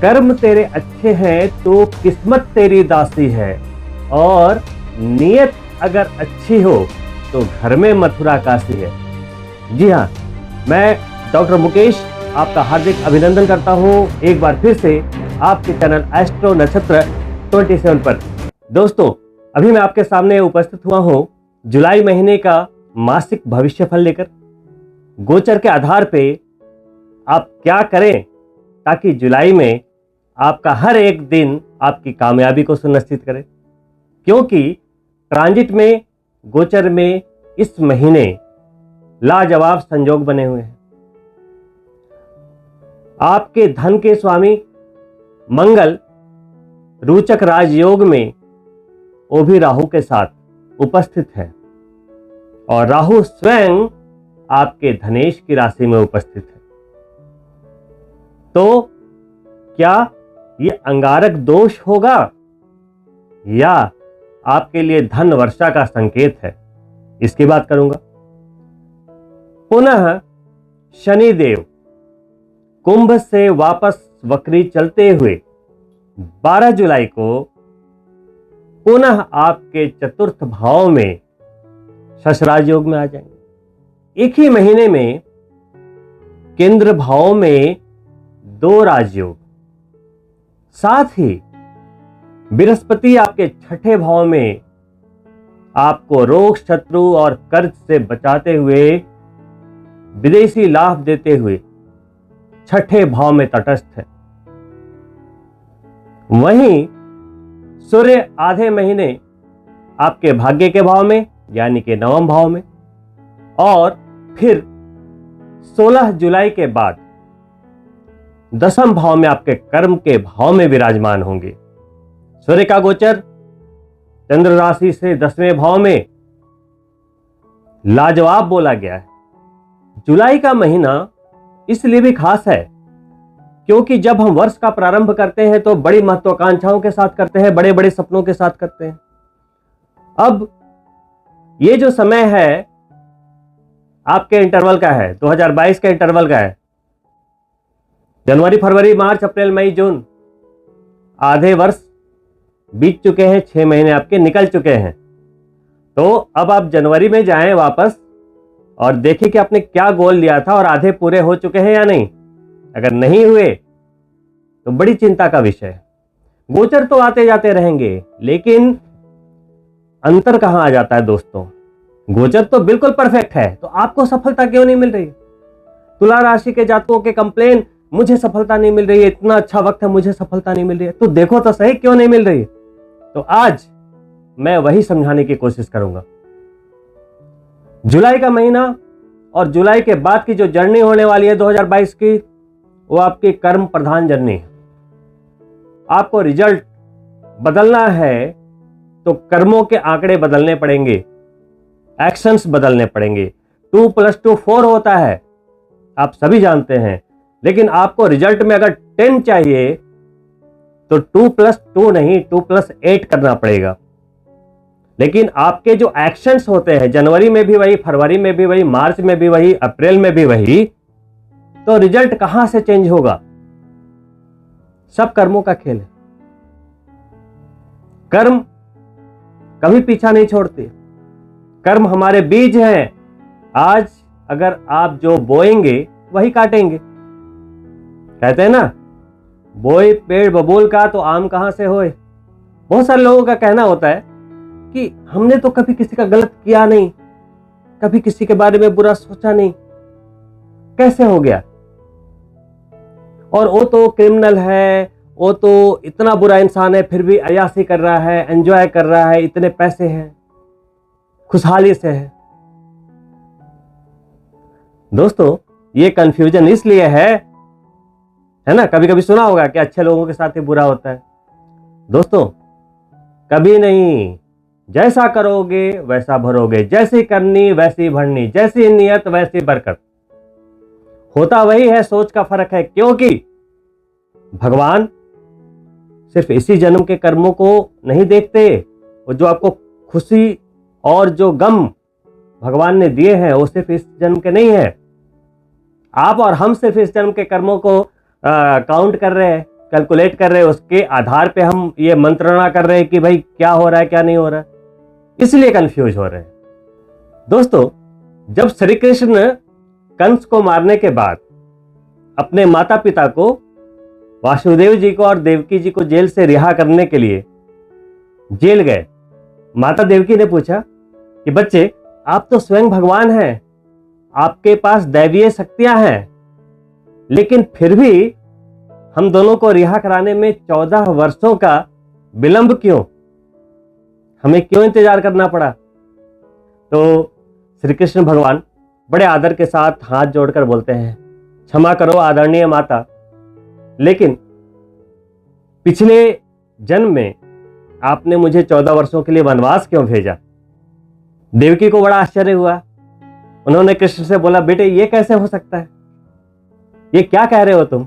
कर्म तेरे अच्छे हैं तो किस्मत तेरी दासी है, और नीयत अगर अच्छी हो तो घर में मथुरा काशी है। जी हाँ, मैं डॉक्टर मुकेश आपका हार्दिक अभिनंदन करता हूँ एक बार फिर से आपके चैनल एस्ट्रो नक्षत्र 27 पर। दोस्तों, अभी मैं आपके सामने उपस्थित हुआ हूँ जुलाई महीने का मासिक भविष्यफल लेकर। गोचर के आधार पे आप क्या करें ताकि जुलाई में आपका हर एक दिन आपकी कामयाबी को सुनिश्चित करे, क्योंकि ट्रांजिट में, गोचर में इस महीने लाजवाब संयोग बने हुए हैं। आपके धन के स्वामी मंगल रोचक राजयोग में वो भी राहु के साथ उपस्थित है, और राहु स्वयं आपके धनेश की राशि में उपस्थित है। तो क्या ये अंगारक दोष होगा या आपके लिए धन वर्षा का संकेत है, इसकी बात करूंगा। पुनः शनिदेव कुंभ से वापस वक्री चलते हुए 12 जुलाई को पुनः आपके चतुर्थ भाव में शशराज योग में आ जाएंगे। एक ही महीने में केंद्र भाव में 2 राजयोग, साथ ही बृहस्पति आपके छठे भाव में आपको रोग, शत्रु और कर्ज से बचाते हुए, विदेशी लाभ देते हुए छठे भाव में तटस्थ है। वहीं सूर्य आधे महीने आपके भाग्य के भाव में यानी कि 9वें भाव में, और फिर 16 जुलाई के बाद 10वें भाव में आपके कर्म के भाव में विराजमान होंगे। सूर्य का गोचर चंद्र राशि से 10वें भाव में लाजवाब बोला गया है। जुलाई का महीना इसलिए भी खास है क्योंकि जब हम वर्ष का प्रारंभ करते हैं तो बड़ी महत्वाकांक्षाओं के साथ करते हैं, बड़े बड़े सपनों के साथ करते हैं। अब ये जो समय है आपके इंटरवल का है, 2022 के इंटरवल का है। जनवरी, फरवरी, मार्च, अप्रैल, मई, जून, आधे वर्ष बीत चुके हैं, 6 महीने आपके निकल चुके हैं। तो अब आप जनवरी में जाएं वापस और देखें कि आपने क्या गोल लिया था और आधे पूरे हो चुके हैं या नहीं। अगर नहीं हुए तो बड़ी चिंता का विषय है। गोचर तो आते जाते रहेंगे, लेकिन अंतर कहां आ जाता है दोस्तों? गोचर तो बिल्कुल परफेक्ट है, तो आपको सफलता क्यों नहीं मिल रही? तुला राशि के जातकों के कंप्लेन, मुझे सफलता नहीं मिल रही है, इतना अच्छा वक्त है, मुझे सफलता नहीं मिल रही है। तो देखो तो सही क्यों नहीं मिल रही है। तो आज मैं वही समझाने की कोशिश करूंगा। जुलाई का महीना और जुलाई के बाद की जो जर्नी होने वाली है 2022 की, वो आपकी कर्म प्रधान जर्नी है। आपको रिजल्ट बदलना है तो कर्मों के आंकड़े बदलने पड़ेंगे, एक्शंस बदलने पड़ेंगे। 2 + 2 4 होता है, आप सभी जानते हैं, लेकिन आपको रिजल्ट में अगर 10 चाहिए तो 2 + 2 नहीं, 2 + 8 करना पड़ेगा। लेकिन आपके जो एक्शंस होते हैं, जनवरी में भी वही, फरवरी में भी वही, मार्च में भी वही, अप्रैल में भी वही, तो रिजल्ट कहां से चेंज होगा? सब कर्मों का खेल है। कर्म कभी पीछा नहीं छोड़ते। कर्म हमारे बीज हैं। आज अगर आप जो बोएंगे वही काटेंगे। कहते हैं ना, बोए पेड़ बबूल का तो आम कहां से होए। बहुत सारे लोगों का कहना होता है कि हमने तो कभी किसी का गलत किया नहीं, कभी किसी के बारे में बुरा सोचा नहीं, कैसे हो गया? और वो तो क्रिमिनल है, वो तो इतना बुरा इंसान है, फिर भी अय्याशी कर रहा है, एंजॉय कर रहा है, इतने पैसे हैं, खुशहाली से है। दोस्तों, ये कंफ्यूजन इसलिए है ना, कभी कभी सुना होगा कि अच्छे लोगों के साथ ही बुरा होता है। दोस्तों, कभी नहीं। जैसा करोगे वैसा भरोगे, जैसी करनी वैसी भरनी, जैसी नियत वैसी बरकत। होता वही है, सोच का फर्क है। क्योंकि भगवान सिर्फ इसी जन्म के कर्मों को नहीं देखते, वो जो आपको खुशी और जो गम भगवान ने दिए हैं वो सिर्फ इस जन्म के नहीं है। आप और हम सिर्फ इस जन्म के कर्मों को काउंट कर रहे हैं, कैलकुलेट कर रहे हैं, उसके आधार पे हम ये मंत्रणा कर रहे हैं कि भाई क्या हो रहा है क्या नहीं हो रहा है, इसलिए कंफ्यूज हो रहे हैं। दोस्तों, जब श्री कृष्ण कंस को मारने के बाद अपने माता पिता को, वासुदेव जी को और देवकी जी को जेल से रिहा करने के लिए जेल गए, माता देवकी ने पूछा कि बच्चे, आप तो स्वयं भगवान हैं, आपके पास दैवीय शक्तियां हैं, लेकिन फिर भी हम दोनों को रिहा कराने में 14 वर्षों का विलंब क्यों, हमें क्यों इंतजार करना पड़ा? तो श्री कृष्ण भगवान बड़े आदर के साथ हाथ जोड़कर बोलते हैं, क्षमा करो आदरणीय माता, लेकिन पिछले जन्म में आपने मुझे 14 वर्षों के लिए वनवास क्यों भेजा? देवकी को बड़ा आश्चर्य हुआ। उन्होंने कृष्ण से बोला, बेटे ये कैसे हो सकता है, ये क्या कह रहे हो तुम?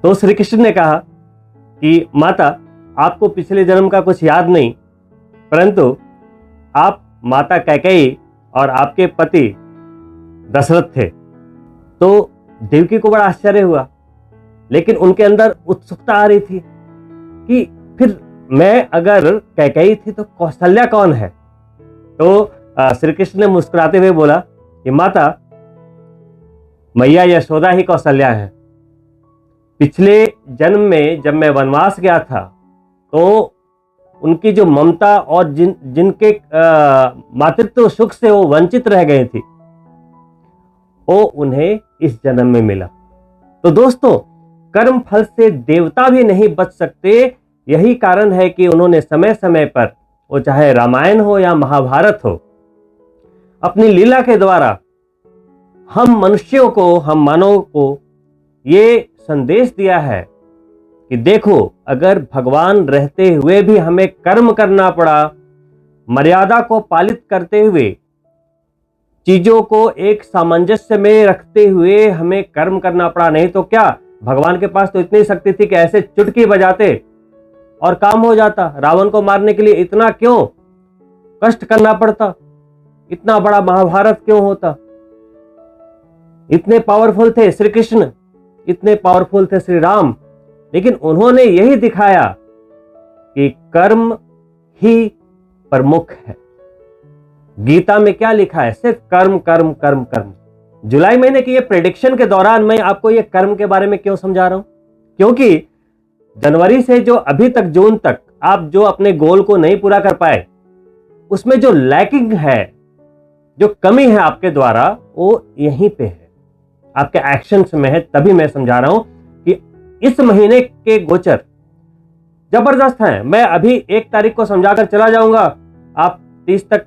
तो श्री कृष्ण ने कहा कि माता, आपको पिछले जन्म का कुछ याद नहीं, परंतु आप माता कैकेयी और आपके पति दशरथ थे। तो देवकी को बड़ा आश्चर्य हुआ, लेकिन उनके अंदर उत्सुकता आ रही थी कि फिर मैं अगर कैकेयी थी तो कौशल्या कौन है? तो श्री कृष्ण ने मुस्कुराते हुए बोला कि माता, मैया यशोदा ही कौशल्या है। पिछले जन्म में जब मैं वनवास गया था तो उनकी जो ममता और जिनके मातृत्व सुख से वो वंचित रह गई थी, वो उन्हें इस जन्म में मिला। तो दोस्तों, कर्म फल से देवता भी नहीं बच सकते। यही कारण है कि उन्होंने समय समय पर, वो चाहे रामायण हो या महाभारत हो, अपनी लीला के द्वारा हम मनुष्यों को, हम मानवों को ये संदेश दिया है कि देखो, अगर भगवान रहते हुए भी हमें कर्म करना पड़ा, मर्यादा को पालित करते हुए, चीजों को एक सामंजस्य में रखते हुए हमें कर्म करना पड़ा, नहीं तो क्या भगवान के पास तो इतनी शक्ति थी कि ऐसे चुटकी बजाते और काम हो जाता। रावण को मारने के लिए इतना क्यों कष्ट करना पड़ता, इतना बड़ा महाभारत क्यों होता? इतने पावरफुल थे श्री कृष्ण, इतने पावरफुल थे श्री राम, लेकिन उन्होंने यही दिखाया कि कर्म ही प्रमुख है। गीता में क्या लिखा है? सिर्फ कर्म कर्म कर्म कर्म। जुलाई महीने की ये प्रेडिक्शन के दौरान मैं आपको ये कर्म के बारे में क्यों समझा रहा हूं? क्योंकि जनवरी से जो अभी तक जून तक आप जो अपने गोल को नहीं पूरा कर पाए, उसमें जो लैकिंग है, जो कमी है आपके द्वारा, वो यहीं पे है, आपके एक्शंस में है। तभी मैं समझा रहा हूं कि इस महीने के गोचर जबरदस्त हैं। मैं अभी 1 तारीख को समझाकर चला जाऊंगा, आप 30 तक,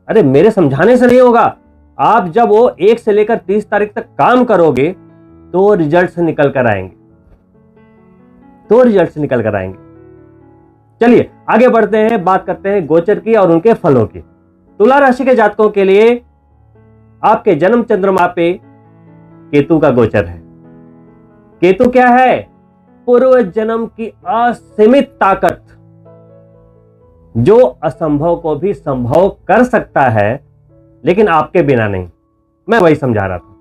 अरे मेरे समझाने से नहीं होगा। आप जब वो 1 से लेकर 30 तारीख तक काम करोगे तो रिजल्ट्स निकल कर आएंगे, चलिए आगे बढ़ते हैं, बात करते हैं गोचर की और उनके फलों की। तुला राशि के जातकों के लिए आपके जन्म चंद्रमा पे केतु का गोचर है। केतु क्या है? पूर्व जन्म की असीमित ताकत, जो असंभव को भी संभव कर सकता है, लेकिन आपके बिना नहीं। मैं वही समझा रहा था।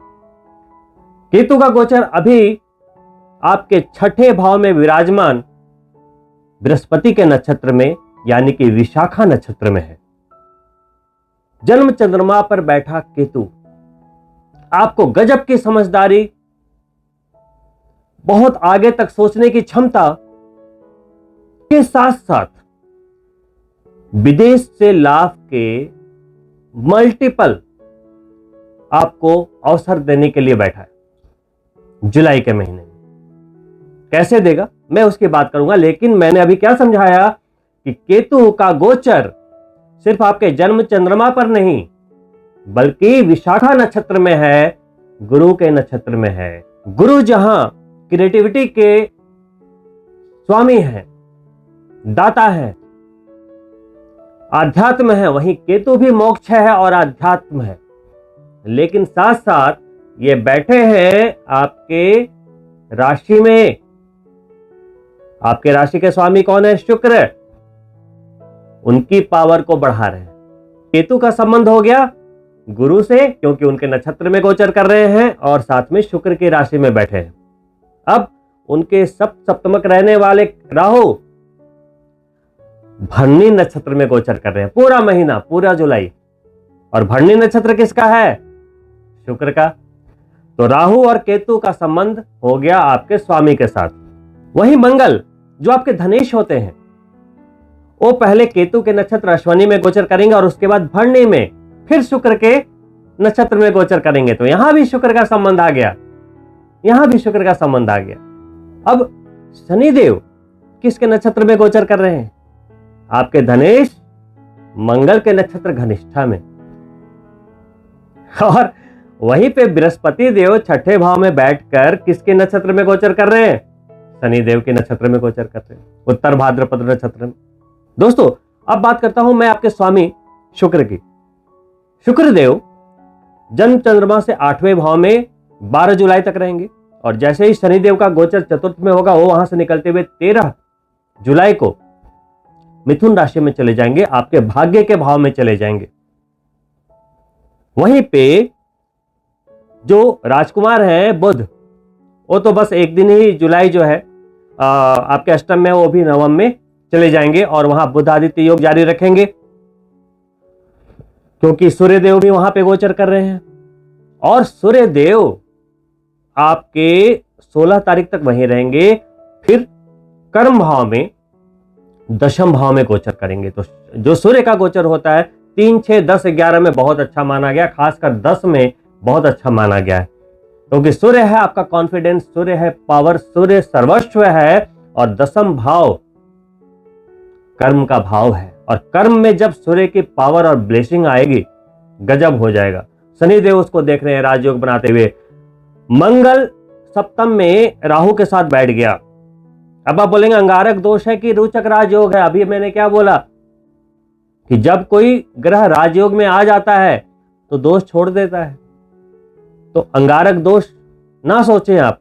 केतु का गोचर अभी आपके 6ठे भाव में विराजमान बृहस्पति के नक्षत्र में, यानी कि विशाखा नक्षत्र में है। जन्म चंद्रमा पर बैठा केतु आपको गजब की समझदारी, बहुत आगे तक सोचने की क्षमता के साथ साथ विदेश से लाभ के मल्टीपल आपको अवसर देने के लिए बैठा है जुलाई के महीने में। कैसे देगा मैं उसकी बात करूंगा, लेकिन मैंने अभी क्या समझाया कि केतु का गोचर सिर्फ आपके जन्म चंद्रमा पर नहीं, बल्कि विशाखा नक्षत्र में है, गुरु के नक्षत्र में है। गुरु जहां क्रिएटिविटी के स्वामी हैं, दाता है, आध्यात्म है, वहीं केतु भी मोक्ष है और आध्यात्म है। लेकिन साथ साथ ये बैठे हैं आपके राशि में। आपके राशि के स्वामी कौन है? शुक्र। उनकी पावर को बढ़ा रहे हैं। केतु का संबंध हो गया गुरु से, क्योंकि उनके नक्षत्र में गोचर कर रहे हैं और साथ में शुक्र की राशि में बैठे हैं। अब उनके सप्तमक रहने वाले राहु भरणी नक्षत्र में गोचर कर रहे हैं पूरा महीना, पूरा जुलाई। और भरणी नक्षत्र किसका है? शुक्र का। तो राहु और केतु का संबंध हो गया आपके स्वामी के साथ। वही मंगल जो आपके धनेश होते हैं, वो पहले केतु के नक्षत्र अश्विनी में गोचर करेंगे और उसके बाद भरणी में, फिर शुक्र के नक्षत्र में गोचर करेंगे। तो यहां भी शुक्र का संबंध आ गया, यहां भी शुक्र का संबंध आ गया। अब शनिदेव किसके नक्षत्र में गोचर कर रहे हैं? आपके धनेश मंगल के नक्षत्र घनिष्ठा में। और वहीं पे बृहस्पति देव छठे भाव में बैठकर किसके नक्षत्र में गोचर कर रहे हैं? शनिदेव के नक्षत्र में गोचर कर रहे हैं, उत्तर भाद्रपद नक्षत्र में। दोस्तों, अब बात करता हूं मैं आपके स्वामी शुक्र की। शुक्रदेव जन्म चंद्रमा से 8वें भाव में 12 जुलाई तक रहेंगे और जैसे ही शनिदेव का गोचर चतुर्थ में होगा, वो वहां से निकलते हुए 13 जुलाई को मिथुन राशि में चले जाएंगे, आपके भाग्य के भाव में चले जाएंगे। वहीं पे जो राजकुमार हैं बुध, वो तो बस एक दिन ही जुलाई जो है आपके अष्टम में, वो भी नवम में चले जाएंगे और वहां बुध आदित्य योग जारी रखेंगे, क्योंकि सूर्यदेव भी वहां पे गोचर कर रहे हैं। और सूर्यदेव आपके 16 तारीख तक वहीं रहेंगे, फिर कर्म भाव में, दशम भाव में गोचर करेंगे। तो जो सूर्य का गोचर होता है 3, 6, 10, 11 में बहुत अच्छा माना गया, खासकर 10 में बहुत अच्छा माना गया है, क्योंकि सूर्य है आपका कॉन्फिडेंस, सूर्य है पावर, सूर्य सर्वस्व है। और दशम भाव कर्म का भाव है, और कर्म में जब सूर्य की पावर और ब्लेसिंग आएगी, गजब हो जाएगा। शनिदेव उसको देख रहे हैं राजयोग बनाते हुए। मंगल सप्तम में राहु के साथ बैठ गया। अब आप बोलेंगे अंगारक दोष है कि रोचक राजयोग है? अभी मैंने क्या बोला कि जब कोई ग्रह राजयोग में आ जाता है तो दोष छोड़ देता है। तो अंगारक दोष ना सोचें आप।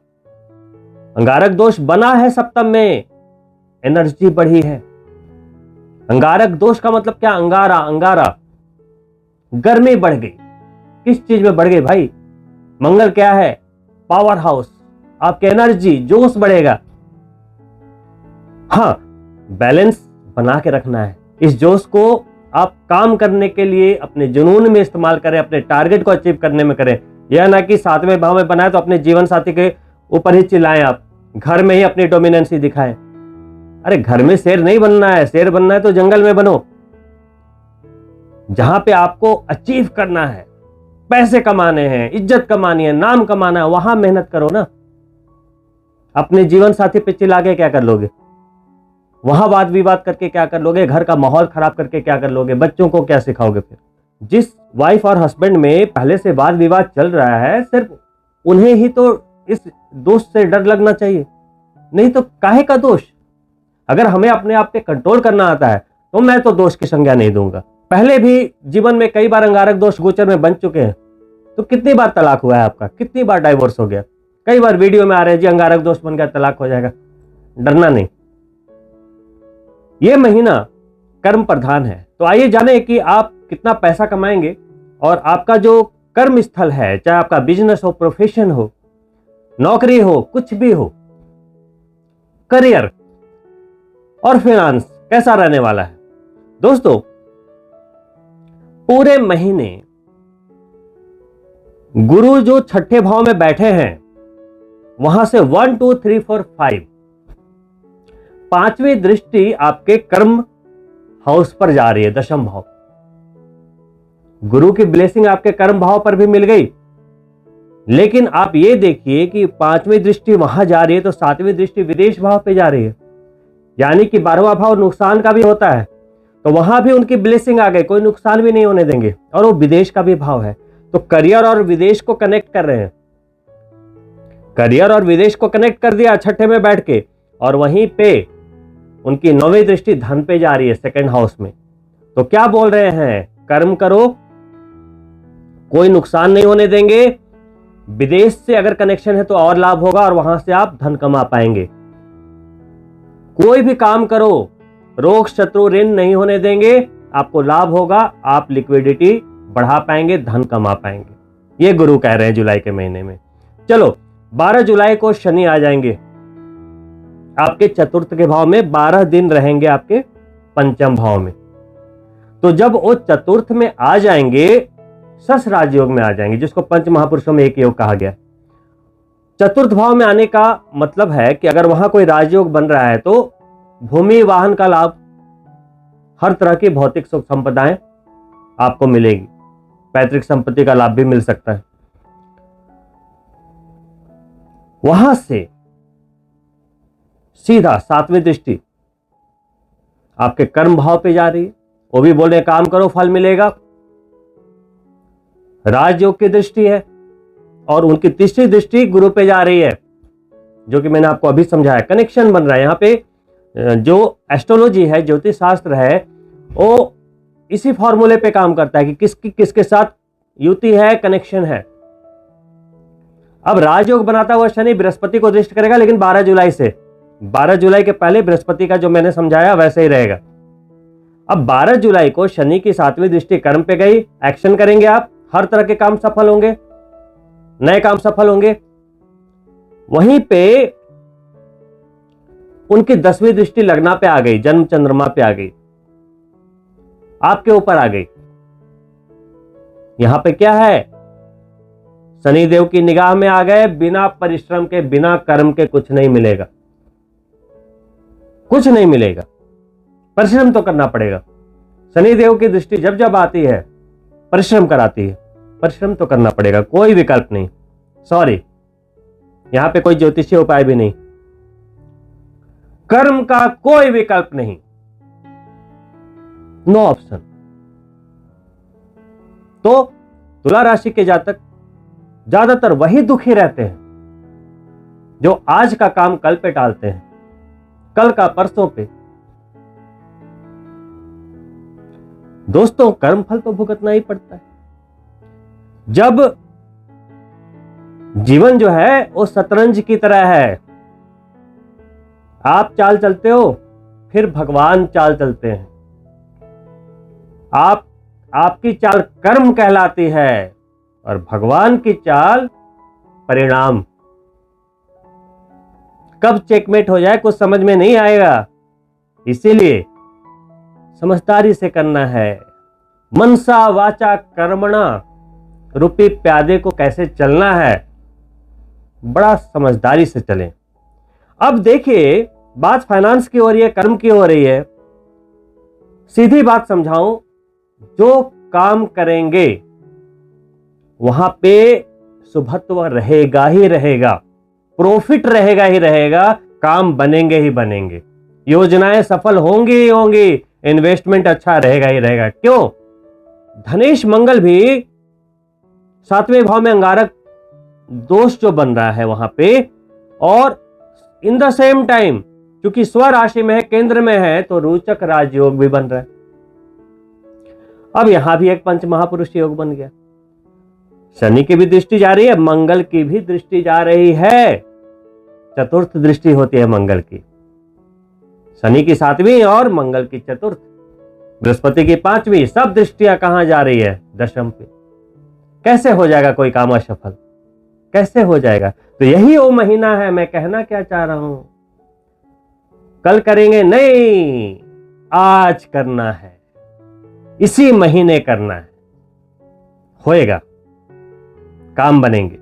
अंगारक दोष बना है सप्तम में, एनर्जी बढ़ी है। अंगारक दोष का मतलब क्या? अंगारा, अंगारा, गर्मी बढ़ गई। किस चीज में बढ़ गई भाई? मंगल क्या है? पावर हाउस, आपकी एनर्जी, जोश बढ़ेगा। हाँ, बैलेंस बना के रखना है। इस जोश को आप काम करने के लिए अपने जुनून में इस्तेमाल करें, अपने टारगेट को अचीव करने में करें। यह ना कि 7वें भाव में बनाए तो अपने जीवन साथी के ऊपर ही चिल्लाएं, आप घर में ही अपनी डोमिनेंसी दिखाएं। अरे घर में शेर नहीं बनना है, शेर बनना है तो जंगल में बनो। जहां पे आपको अचीव करना है, पैसे कमाने हैं, इज्जत कमानी है, नाम कमाना है, वहां मेहनत करो ना। अपने जीवन साथी पे चिल्ला के क्या कर लोगे? वहां वाद विवाद करके क्या कर लोगे? घर का माहौल खराब करके क्या कर लोगे? बच्चों को क्या सिखाओगे? फिर जिस वाइफ और हस्बैंड में पहले से वाद विवाद चल रहा है, सिर्फ उन्हें ही तो इस दोष से डर लगना चाहिए, नहीं तो काहे का दोष? अगर हमें अपने आप पे कंट्रोल करना आता है तो मैं तो दोष की संज्ञा नहीं दूंगा। पहले भी जीवन में कई बार अंगारक दोष गोचर में बन चुके हैं। तो कितनी बार तलाक हुआ है आपका? कितनी बार डाइवोर्स हो गया? कई बार वीडियो में आ रहे हैं जी अंगारक दोष बन गया, तलाक हो जाएगा। डरना नहीं। यह महीना कर्म प्रधान है। तो आइए जाने कि आप कितना पैसा कमाएंगे और आपका जो कर्म स्थल है, चाहे आपका बिजनेस हो, प्रोफेशन हो, नौकरी हो, कुछ भी हो, करियर और फाइनेंस कैसा रहने वाला है। दोस्तों, पूरे महीने गुरु जो छठे भाव में बैठे हैं, वहां से 1, 2, 3, 4, 5 5वीं दृष्टि आपके कर्म हाउस पर जा रही है, दशम भाव। गुरु की ब्लेसिंग आपके कर्म भाव पर भी मिल गई, लेकिन आप ये देखिए कि 5वीं दृष्टि वहां जा रही है तो 7वीं दृष्टि विदेश भाव पे जा रही है, यानी कि 12वां भाव नुकसान का भी होता है। तो वहां भी उनकी ब्लेसिंग आ गई, कोई नुकसान भी नहीं होने देंगे, और वो विदेश का भी भाव है। तो करियर और विदेश को कनेक्ट कर रहे हैं। करियर और विदेश को कनेक्ट कर दिया छठे में बैठ के, और वहीं पे उनकी 9वीं दृष्टि धन पे जा रही है, सेकंड हाउस में। तो क्या बोल रहे हैं? कर्म करो, कोई नुकसान नहीं होने देंगे। विदेश से अगर कनेक्शन है तो और लाभ होगा और वहां से आप धन कमा पाएंगे। कोई भी काम करो, रोग शत्रु ऋण नहीं होने देंगे, आपको लाभ होगा, आप लिक्विडिटी बढ़ा पाएंगे, धन कमा पाएंगे। ये गुरु कह रहे हैं जुलाई के महीने में। चलो 12 जुलाई को शनि आ जाएंगे। आपके चतुर्थ के भाव में, 12 दिन रहेंगे आपके पंचम भाव में। तो जब वो चतुर्थ में आ जाएंगे, सस राजयोग में आ जाएंगे, जिसको पंच महापुरुषों में एक योग कहा गया। चतुर्थ भाव में आने का मतलब है कि अगर वहां कोई राजयोग बन रहा है तो भूमि वाहन का लाभ, हर तरह की भौतिक सुख संपदाएं आपको मिलेगी, पैतृक संपत्ति का लाभ भी मिल सकता है। वहां से सीधा 7वीं दृष्टि आपके कर्म भाव पे जा रही है, वो भी बोल रहे काम करो फल मिलेगा। राजयोग की दृष्टि है और उनकी तीसरी दृष्टि गुरु पे जा रही है, जो कि मैंने आपको अभी समझाया। कनेक्शन बन रहा है यहां पे। जो एस्ट्रोलॉजी है, ज्योतिष शास्त्र है, वो इसी फॉर्मूले पे काम करता है कि किसकी किसके साथ युति है, कनेक्शन है। अब राजयोग बनाता हुआ शनि बृहस्पति को दृष्टि करेगा, लेकिन 12 जुलाई से, 12 जुलाई के पहले बृहस्पति का जो मैंने समझाया वैसे ही रहेगा। अब 12 जुलाई को शनि की 7वीं दृष्टि कर्म पे गई, एक्शन करेंगे आप, हर तरह के काम सफल होंगे, नए काम सफल होंगे। वहीं पे उनकी 10वीं दृष्टि लग्ना पे आ गई, जन्म चंद्रमा पे आ गई, आपके ऊपर आ गई। यहां पे क्या है, शनिदेव की निगाह में आ गए, बिना परिश्रम के, बिना कर्म के कुछ नहीं मिलेगा, कुछ नहीं मिलेगा, परिश्रम तो करना पड़ेगा। शनिदेव की दृष्टि जब जब आती है परिश्रम कराती है, परिश्रम तो करना पड़ेगा, कोई विकल्प नहीं। सॉरी, यहां पे कोई ज्योतिषीय उपाय भी नहीं, कर्म का कोई विकल्प नहीं, नो ऑप्शन। तो तुला राशि के जातक ज्यादातर वही दुखी रहते हैं जो आज का काम कल पे टालते हैं, कल का परसों पे। दोस्तों, कर्म फल तो भुगतना ही पड़ता है। जब जीवन जो है वो शतरंज की तरह है, आप चाल चलते हो, फिर भगवान चाल चलते हैं। आपकी चाल कर्म कहलाती है और भगवान की चाल परिणाम। कब चेकमेट हो जाए कुछ समझ में नहीं आएगा, इसीलिए समझदारी से करना है। मनसा वाचा कर्मणा रूपी प्यादे को कैसे चलना है, बड़ा समझदारी से चलें। अब देखिए, बात फाइनेंस की हो रही है, कर्म की हो रही है। सीधी बात समझाऊं, जो काम करेंगे वहां पे शुभत्व रहेगा ही रहेगा, प्रॉफिट रहेगा ही रहेगा, काम बनेंगे ही बनेंगे, योजनाएं सफल होंगी ही होंगी, इन्वेस्टमेंट अच्छा रहेगा ही रहेगा। क्यों? धनेश मंगल भी 7वें भाव में अंगारक दोष जो बन रहा है वहां पे, और इन द सेम टाइम क्योंकि स्वराशि में है, केंद्र में है, तो रोचक राजयोग भी बन रहा है। अब यहां भी एक पंच महापुरुष योग बन गया। शनि की भी दृष्टि जा रही है, मंगल की भी दृष्टि जा रही है। चतुर्थ दृष्टि होती है मंगल की, शनि की 7वीं और मंगल की चतुर्थ, बृहस्पति की 5वीं। सब दृष्टियां कहां जा रही है? दशम पे। कैसे हो जाएगा कोई काम असफल? कैसे हो जाएगा? तो यही वो महीना है। मैं कहना क्या चाह रहा हूं, कल करेंगे नहीं, आज करना है, इसी महीने करना है, होएगा, काम बनेंगे।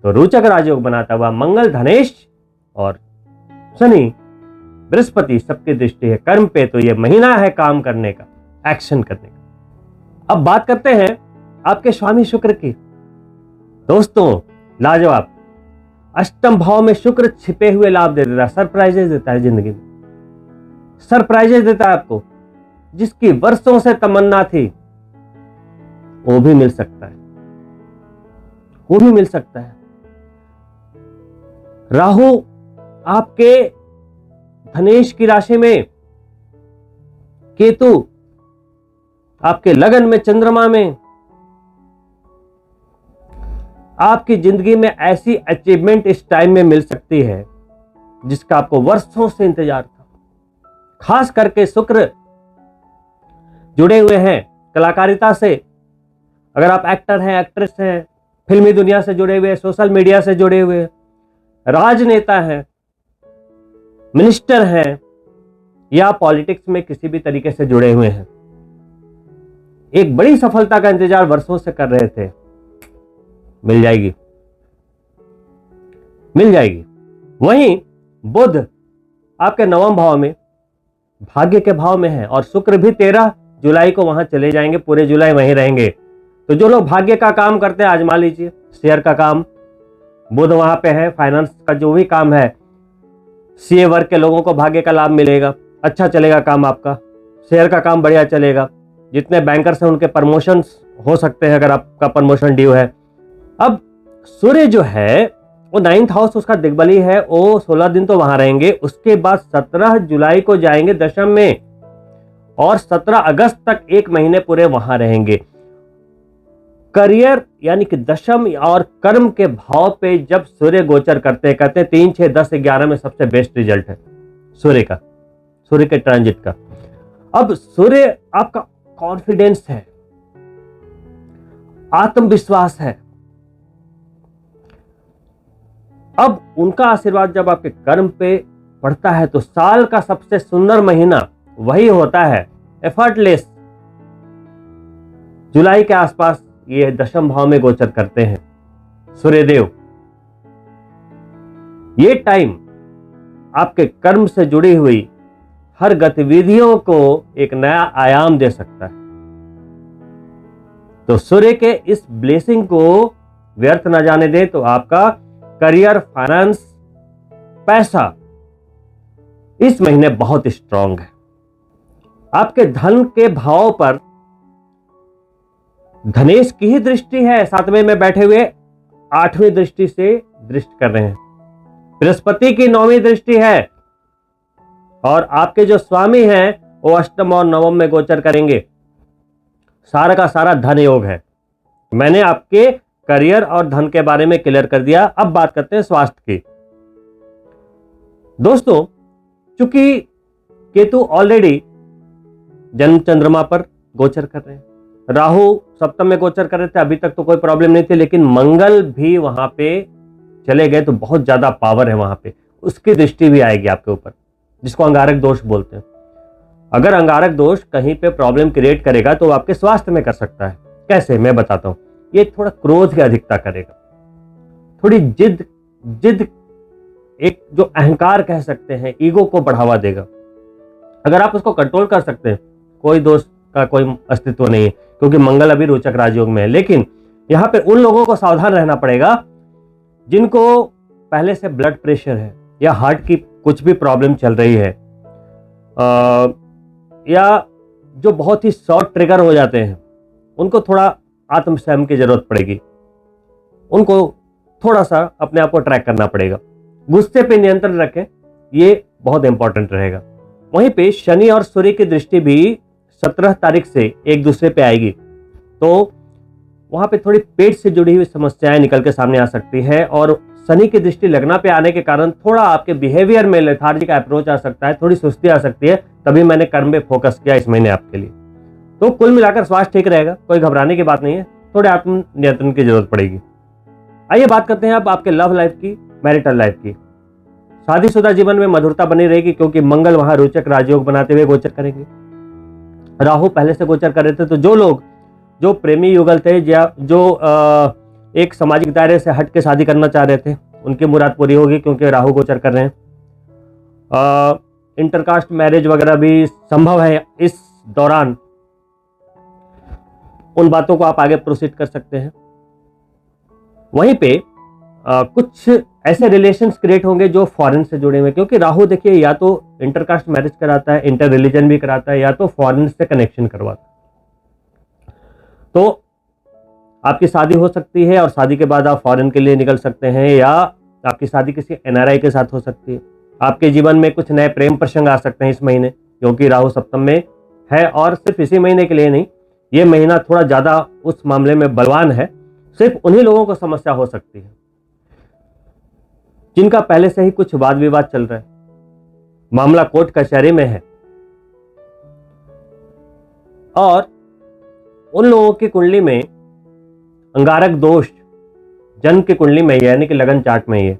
तो रोचक राजयोग बनाता हुआ मंगल, धनेश और शनि, बृहस्पति सबकी दृष्टि है कर्म पे। तो ये महीना है काम करने का, एक्शन करने का। अब बात करते हैं आपके स्वामी शुक्र की। दोस्तों, लाजवाब, अष्टम भाव में शुक्र छिपे हुए लाभ दे देता है, सरप्राइजेस देता है जिंदगी में, सरप्राइजेस देता है आपको। जिसकी वर्षों से तमन्ना थी वो भी मिल सकता है, वो भी मिल सकता है। राहु आपके धनेश की राशि में, केतु आपके लगन में, चंद्रमा में, आपकी जिंदगी में ऐसी अचीवमेंट इस टाइम में मिल सकती है जिसका आपको वर्षों से इंतजार था। खास करके शुक्र जुड़े हुए हैं कलाकारिता से। अगर आप एक्टर हैं, एक्ट्रेस हैं, फिल्मी दुनिया से जुड़े हुए, सोशल मीडिया से जुड़े हुए, राजनेता हैं, मिनिस्टर हैं या पॉलिटिक्स में किसी भी तरीके से जुड़े हुए हैं, एक बड़ी सफलता का इंतजार वर्षों से कर रहे थे, मिल जाएगी, मिल जाएगी। वहीं बुध आपके नवम भाव में, भाग्य के भाव में है, और शुक्र भी 13 जुलाई को वहां चले जाएंगे, पूरे जुलाई वहीं रहेंगे। तो जो लोग भाग्य का काम करते हैं आजमा लीजिए, शेयर का काम, बुध वहां पे है, फाइनेंस का जो भी काम है, सीए वर्ग के लोगों को भाग्य का लाभ मिलेगा, अच्छा चलेगा काम आपका, शेयर का काम बढ़िया चलेगा, जितने बैंकर्स हैं उनके प्रमोशंस हो सकते हैं अगर आपका प्रमोशन ड्यू है। अब सूर्य जो है वो 9th हाउस उसका दिग्बली है, वो 16 दिन तो वहां रहेंगे, उसके बाद 17 जुलाई को जाएंगे दशम में और 17 अगस्त तक 1 महीने पूरे वहां रहेंगे। करियर यानी कि दशम और कर्म के भाव पे जब सूर्य गोचर करते हैं, कहते हैं 3, 6, 10, 11 में सबसे बेस्ट रिजल्ट है सूर्य का, सूर्य के ट्रांजिट का। अब सूर्य आपका कॉन्फिडेंस है, आत्मविश्वास है। अब उनका आशीर्वाद जब आपके कर्म पे पड़ता है तो साल का सबसे सुंदर महीना वही होता है, एफर्टलेस। जुलाई के आसपास ये दशम भाव में गोचर करते हैं सूर्यदेव। ये टाइम आपके कर्म से जुड़ी हुई हर गतिविधियों को एक नया आयाम दे सकता है। तो सूर्य के इस ब्लेसिंग को व्यर्थ न जाने दे। तो आपका करियर, फाइनेंस, पैसा इस महीने बहुत स्ट्रांग है। आपके धन के भाव पर धनेश की ही दृष्टि है, 7वें में बैठे हुए 8वीं दृष्टि से दृष्टि कर रहे हैं। बृहस्पति की 9वीं दृष्टि है और आपके जो स्वामी हैं वो अष्टम और नवम में गोचर करेंगे। सारा का सारा धन योग है। मैंने आपके करियर और धन के बारे में क्लियर कर दिया। अब बात करते हैं स्वास्थ्य की। दोस्तों, चूंकि केतु ऑलरेडी जन्म चंद्रमा पर गोचर कर रहे हैं, राहु सप्तम में गोचर कर रहे थे, अभी तक तो कोई प्रॉब्लम नहीं थी, लेकिन मंगल भी वहां पे चले गए तो बहुत ज्यादा पावर है वहां पे, उसकी दृष्टि भी आएगी आपके ऊपर, जिसको अंगारक दोष बोलते हैं। अगर अंगारक दोष कहीं पे प्रॉब्लम क्रिएट करेगा तो आपके स्वास्थ्य में कर सकता है। कैसे, मैं बताता हूं। ये थोड़ा क्रोध की अधिकता करेगा, थोड़ी जिद, एक जो अहंकार कह सकते हैं, ईगो को बढ़ावा देगा। अगर आप उसको कंट्रोल कर सकते हैं, कोई दोष का कोई अस्तित्व नहीं है, क्योंकि मंगल अभी रोचक राजयोग में है। लेकिन यहां पे उन लोगों को सावधान रहना पड़ेगा जिनको पहले से ब्लड प्रेशर है या हार्ट की कुछ भी प्रॉब्लम चल रही है, या जो बहुत ही शॉर्ट ट्रिगर हो जाते हैं, उनको थोड़ा आत्मसंयम की जरूरत पड़ेगी। उनको थोड़ा सा अपने आप को ट्रैक करना पड़ेगा। गुस्से पे नियंत्रण रखें, ये बहुत इंपॉर्टेंट रहेगा। वहीं पे शनि और सूर्य की दृष्टि भी 17 तारीख से एक दूसरे पे आएगी, तो वहां पे थोड़ी पेट से जुड़ी हुई समस्याएं निकल के सामने आ सकती है। और शनि की दृष्टि लग्न पे आने के कारण थोड़ा आपके बिहेवियर में लेथार्जी का अप्रोच आ सकता है, थोड़ी सुस्ती आ सकती है। तभी मैंने कर्म पे फोकस किया इस महीने आपके लिए। तो कुल मिलाकर स्वास्थ्य ठीक रहेगा, कोई घबराने की बात नहीं है, थोड़े आत्म नियंत्रण की जरूरत पड़ेगी। आइए बात करते हैं अब आपके लव लाइफ की, मैरिटल लाइफ की। शादीशुदा जीवन में मधुरता बनी रहेगी, क्योंकि मंगल वहां रोचक राजयोग बनाते हुए गोचर करेंगे। राहु पहले से गोचर कर रहे थे, तो जो लोग जो प्रेमी युगल थे या जो एक सामाजिक दायरे से हट के शादी करना चाह रहे थे, उनकी मुराद पूरी होगी, क्योंकि राहु गोचर कर रहे हैं। इंटरकास्ट मैरिज वगैरह भी संभव है इस दौरान, उन बातों को आप आगे प्रोसीड कर सकते हैं। वहीं पे कुछ ऐसे रिलेशंस क्रिएट होंगे जो फॉरेन से जुड़े हुए, क्योंकि राहु देखिए या तो इंटरकास्ट मैरिज कराता है, इंटर रिलीजन भी कराता है, या तो फॉरेन से कनेक्शन करवाता है। तो आपकी शादी हो सकती है और शादी के बाद आप फॉरेन के लिए निकल सकते हैं, या आपकी शादी किसी एनआरआई के साथ हो सकती है। आपके जीवन में कुछ नए प्रेम प्रसंग आ सकते हैं इस महीने, क्योंकि राहु सप्तम में है। और सिर्फ इसी महीने के लिए नहीं, ये महीना थोड़ा ज्यादा उस मामले में बलवान है। सिर्फ उन्हीं लोगों को समस्या हो सकती है जिनका पहले से ही कुछ वाद विवाद चल रहा है, मामला कोर्ट कचहरी में है, और उन लोगों की कुंडली में अंगारक दोष जन्म की कुंडली में ही है, यानी कि लगन चार्ट में ही है।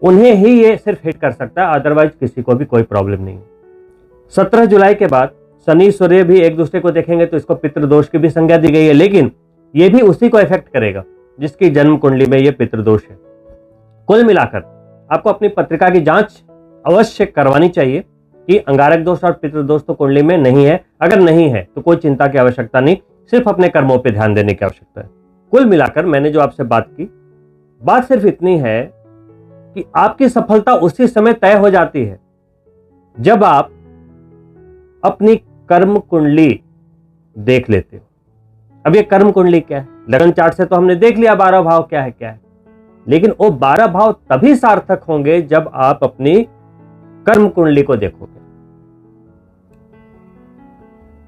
उन्हें ही ये सिर्फ हिट कर सकता है, अदरवाइज किसी को भी कोई प्रॉब्लम नहीं। 17 जुलाई के बाद शनि सूर्य भी एक दूसरे को देखेंगे तो इसको पितृदोष की भी संज्ञा दी गई है, लेकिन ये भी उसी को इफेक्ट करेगा जिसकी जन्म कुंडली में ये पितृदोष है। कुल मिलाकर आपको अपनी पत्रिका की जांच अवश्य करवानी चाहिए कि अंगारक दोष और पितृदोष तो कुंडली में नहीं है। अगर नहीं है तो कोई चिंता की आवश्यकता नहीं, सिर्फ अपने कर्मों पर ध्यान देने की आवश्यकता है। कुल मिलाकर मैंने जो आपसे बात की, बात सिर्फ इतनी है कि आपकी सफलता उसी समय तय हो जाती है जब आप अपनी कर्म कुंडली देख लेते हो। अब ये कर्म कुंडली क्या है? लगन चार्ट से तो हमने देख लिया 12 भाव क्या है, लेकिन वो 12 भाव तभी सार्थक होंगे जब आप अपनी कर्म कुंडली को देखोगे।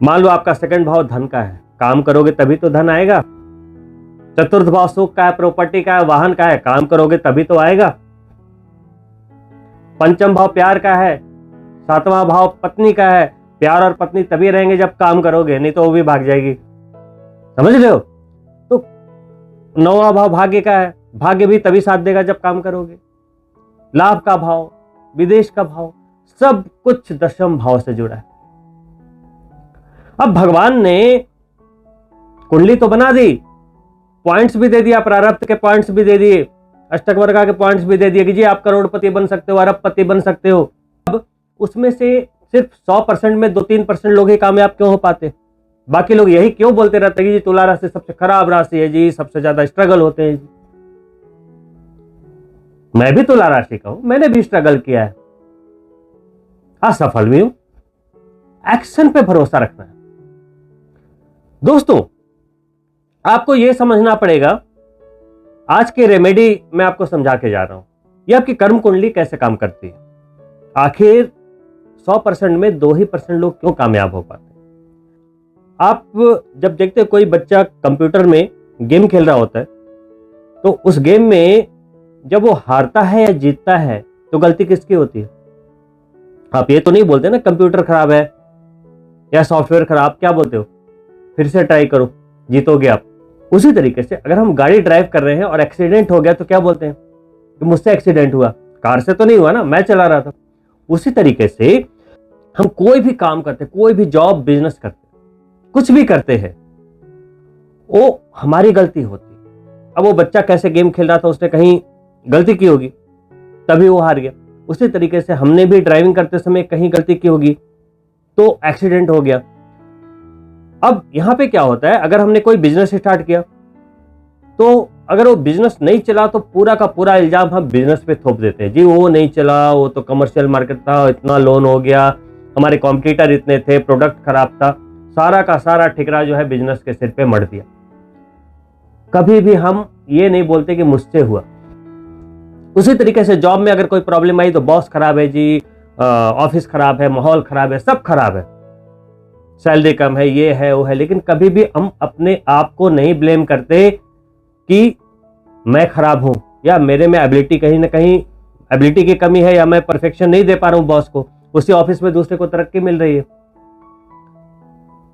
मान लो आपका सेकंड भाव धन का है, काम करोगे तभी तो धन आएगा। चतुर्थ भाव सुख का है, प्रॉपर्टी का है, वाहन का है, काम करोगे तभी तो आएगा। पंचम भाव प्यार का है, सातवां भाव पत्नी का है, प्यार और पत्नी तभी रहेंगे जब काम करोगे, नहीं तो वो भी भाग जाएगी। समझ रहे हो? तो नौवां भाव भाग्य का है, भाग्य भी तभी साथ देगा जब काम करोगे। लाभ का भाव, विदेश का भाव, सब कुछ दशम भाव से जुड़ा है। अब भगवान ने कुंडली तो बना दी, पॉइंट्स भी दे दिया, प्रारब्ध के पॉइंट्स भी दे दिए, अष्टक वर्गा के पॉइंट्स भी दे दिए कि जी आप करोड़पति बन सकते हो, अरबपति बन सकते हो। अब उसमें से सिर्फ 100% में 2-3% लोग ही कामयाब क्यों हो पाते? बाकी लोग यही क्यों बोलते रहते हैं कि जी तुला राशि सबसे खराब राशि है जी, सबसे ज्यादा स्ट्रगल होते हैं जी। मैं भी तुला राशि का हूं, मैंने भी स्ट्रगल किया है, असफल भी हूं। एक्शन पे भरोसा रखना है। दोस्तों, आपको यह समझना पड़ेगा, आज के रेमेडी मैं आपको समझा के जा रहा हूं, ये आपकी कर्म कुंडली कैसे काम करती है। आखिर 100% में 2% लोग क्यों कामयाब हो पाते हैं? आप जब देखते हो कोई बच्चा कंप्यूटर में गेम खेल रहा होता है, तो उस गेम में जब वो हारता है या जीतता है तो गलती किसकी होती है? आप ये तो नहीं बोलते ना कंप्यूटर खराब है या सॉफ्टवेयर खराब, क्या बोलते हो? फिर से ट्राई करो, जीतोगे आप। उसी तरीके से अगर हम गाड़ी ड्राइव कर रहे हैं और एक्सीडेंट हो गया तो क्या बोलते हैं कि मुझसे एक्सीडेंट हुआ, कार से तो नहीं हुआ ना, मैं चला रहा था। उसी तरीके से हम कोई भी काम करते, कोई भी जॉब बिजनेस करते, कुछ भी करते हैं, वो हमारी गलती होती। अब वो बच्चा कैसे गेम खेल रहा था, उसने कहीं गलती की होगी तभी वो हार गया। उसी तरीके से हमने भी ड्राइविंग करते समय कहीं गलती की होगी तो एक्सीडेंट हो गया। अब यहां पे क्या होता है, अगर हमने कोई बिजनेस स्टार्ट किया तो अगर वो बिजनेस नहीं चला तो पूरा का पूरा इल्जाम हम बिजनेस पे थोप देते हैं, जी वो नहीं चला, वो तो कमर्शियल मार्केट था, इतना लोन हो गया, हमारे कॉम्पिटिटर इतने थे, प्रोडक्ट खराब था, सारा का सारा ठिकरा जो है बिजनेस के सिर पे मढ़ दिया। कभी भी हम ये नहीं बोलते कि मुझसे हुआ। उसी तरीके से जॉब में अगर कोई प्रॉब्लम आई तो बॉस खराब है जी, ऑफिस खराब है, माहौल खराब है, सब खराब है, सैलरी कम है, ये है वो है, लेकिन कभी भी हम अपने आप को नहीं ब्लेम करते कि मैं खराब हूं या मेरे में एबिलिटी कहीं ना कहीं एबिलिटी की कमी है या मैं परफेक्शन नहीं दे पा रहा हूं बॉस को। उसी ऑफिस में दूसरे को तरक्की मिल रही है,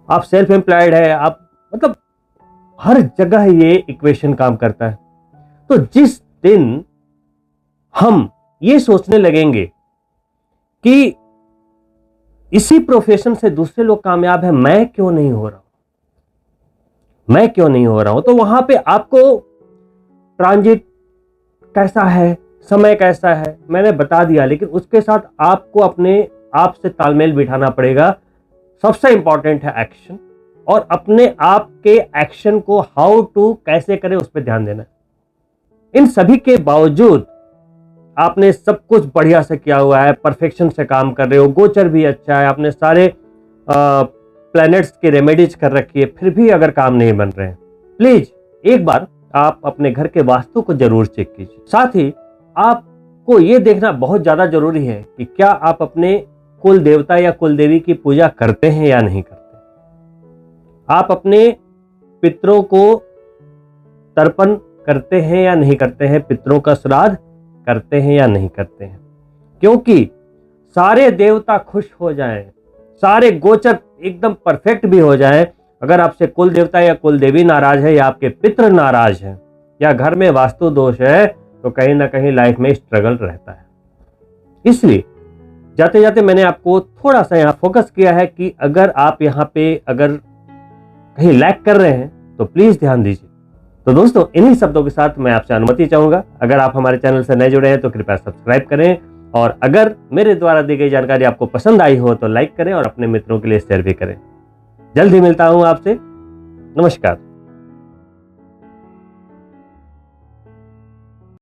आप सेल्फ एम्प्लॉयड है, आप मतलब हर जगह ये इक्वेशन काम करता है। तो जिस दिन हम ये सोचने लगेंगे कि इसी प्रोफेशन से दूसरे लोग कामयाब हैं, मैं क्यों नहीं हो रहा हूं, मैं क्यों नहीं हो रहा हूं, तो वहां पे आपको ट्रांजिट कैसा है, समय कैसा है, मैंने बता दिया, लेकिन उसके साथ आपको अपने आप से तालमेल बिठाना पड़ेगा। सबसे इंपॉर्टेंट है एक्शन, और अपने आप के एक्शन को हाउ टू कैसे करें उस पर ध्यान देना। इन सभी के बावजूद आपने सब कुछ बढ़िया से किया हुआ है, परफेक्शन से काम कर रहे हो, गोचर भी अच्छा है, आपने सारे प्लैनेट्स की रेमेडीज कर रखी है, फिर भी अगर काम नहीं बन रहे हैं, प्लीज एक बार आप अपने घर के वास्तु को जरूर चेक कीजिए। साथ ही आपको यह देखना बहुत ज्यादा जरूरी है कि क्या आप अपने कुल देवता या कुल देवी की पूजा करते हैं या नहीं करते। आप अपने पितरों को तर्पण करते हैं या नहीं करते हैं, पितरों का श्राद्ध करते हैं या नहीं करते हैं। क्योंकि सारे देवता खुश हो जाएं, सारे गोचर एकदम परफेक्ट भी हो जाएं, अगर आपसे कुल देवता या कुल देवी नाराज है या आपके पितृ नाराज हैं या घर में वास्तु दोष है, तो कहीं ना कहीं लाइफ में स्ट्रगल रहता है। इसलिए जाते जाते मैंने आपको थोड़ा सा यहाँ फोकस किया है कि अगर आप यहाँ पे अगर कहीं लैग कर रहे हैं तो प्लीज ध्यान दीजिए। तो दोस्तों, इन्हीं शब्दों के साथ मैं आपसे अनुमति चाहूंगा। अगर आप हमारे चैनल से नए जुड़े हैं तो कृपया सब्सक्राइब करें, और अगर मेरे द्वारा दी गई जानकारी आपको पसंद आई हो तो लाइक करें और अपने मित्रों के लिए शेयर भी करें। जल्द ही मिलता हूं आपसे। नमस्कार।